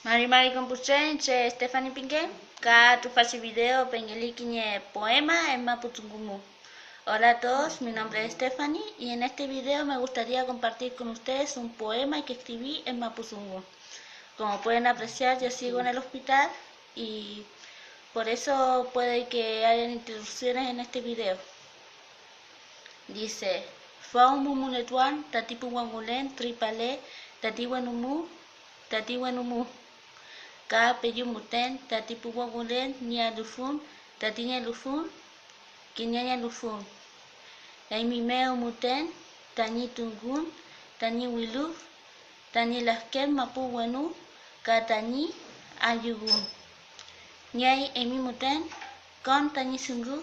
Mari Compuchen, Stephanie Pingue, Ka tu fase video Pengelikiñe poema en Maputungumu. Hola a todos, mi nombre es Stephanie y en este video me gustaría compartir con ustedes un poema que escribí en Mapuzungun. Como pueden apreciar, yo sigo en el hospital y por eso puede que hayan interrupciones en este video. Dice: Faumu munetuan, tatipu wangulen, tripale, tatiwenumu. Ka peyumuten, tatipu wangulen, nia lufun, tatinya lufun, kinyanya lufun. Aimi meo muten, tani tungun, tani wiluf, tani lasken mapu wenu, ka tani ayugun. Nyai emi muten, kon tani sungu,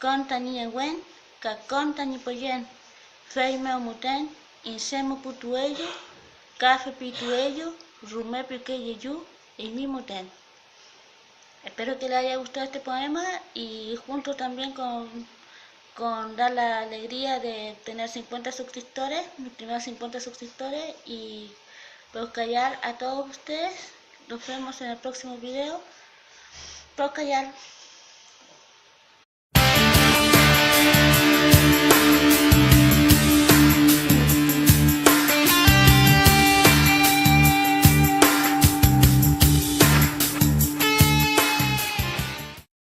kon tani ewen, ka kon tani poyen. Fei meo muten, insemu putuello, kafe pituello, rume piqueyeyu, emi muten. Espero que les haya gustado este poema y junto también con dar la alegría de tener 50 suscriptores, mis primeros 50 suscriptores, y callar a todos ustedes. Nos vemos en el próximo video. Callar.